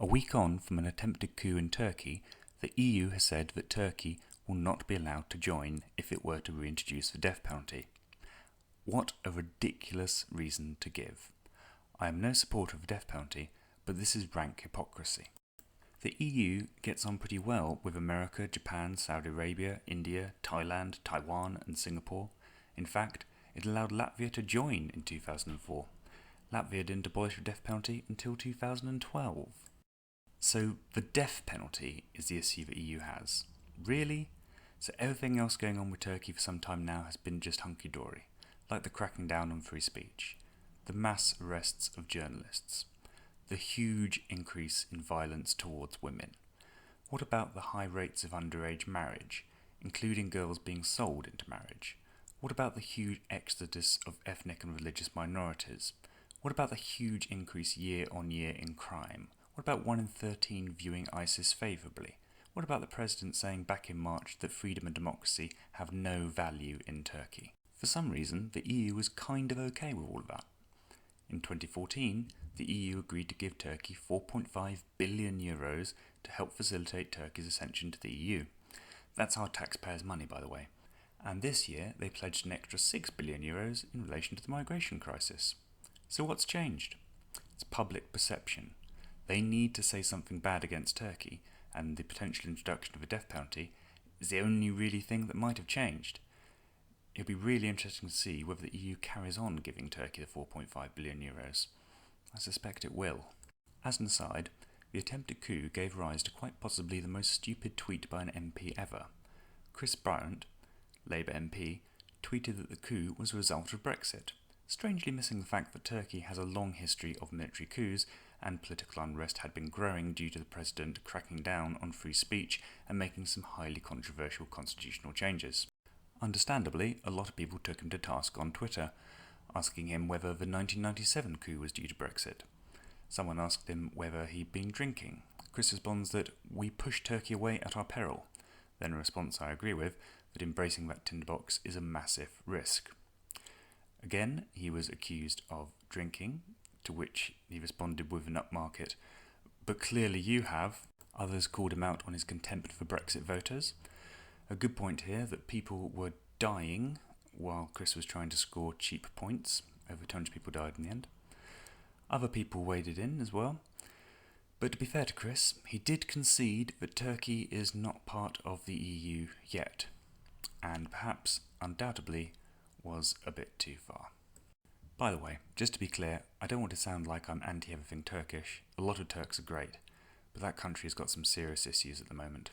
A week on from an attempted coup in Turkey, the EU has said that Turkey will not be allowed to join if it were to reintroduce the death penalty. What a ridiculous reason to give. I am no supporter of the death penalty, but this is rank hypocrisy. The EU gets on pretty well with America, Japan, Saudi Arabia, India, Thailand, Taiwan and Singapore. In fact, it allowed Latvia to join in 2004. Latvia didn't abolish the death penalty until 2012. So the death penalty is the issue the EU has. Really? So everything else going on with Turkey for some time now has been just hunky-dory, like the cracking down on free speech, the mass arrests of journalists, the huge increase in violence towards women. What about the high rates of underage marriage, including girls being sold into marriage? What about the huge exodus of ethnic and religious minorities? What about the huge increase year on year in crime? What about 1 in 13 viewing ISIS favourably? What about the President saying back in March that freedom and democracy have no value in Turkey? For some reason, the EU was kind of okay with all of that. In 2014, the EU agreed to give Turkey €4.5 billion to help facilitate Turkey's ascension to the EU. That's our taxpayers' money, by the way. And this year, they pledged an extra €6 billion in relation to the migration crisis. So what's changed? It's public perception. They need to say something bad against Turkey, and the potential introduction of a death penalty is the only really thing that might have changed. It'll be really interesting to see whether the EU carries on giving Turkey the €4.5 billion. I suspect it will. As an aside, the attempted coup gave rise to quite possibly the most stupid tweet by an MP ever. Chris Bryant, Labour MP, tweeted that the coup was a result of Brexit, strangely missing the fact that Turkey has a long history of military coups and political unrest had been growing due to the President cracking down on free speech and making some highly controversial constitutional changes. Understandably, a lot of people took him to task on Twitter, asking him whether the 1997 coup was due to Brexit. Someone asked him whether he'd been drinking. Chris responds that we pushed Turkey away at our peril. Then a response I agree with, that embracing that tinderbox is a massive risk. Again, he was accused of drinking, to which he responded with an upmarket, but clearly you have. Others called him out on his contempt for Brexit voters. A good point here that people were dying while Chris was trying to score cheap points. Over 200 people died in the end. Other people waded in as well. But to be fair to Chris, he did concede that Turkey is not part of the EU yet, and perhaps, undoubtedly, was a bit too far. By the way, just to be clear, I don't want to sound like I'm anti-everything Turkish. A lot of Turks are great, but that country has got some serious issues at the moment.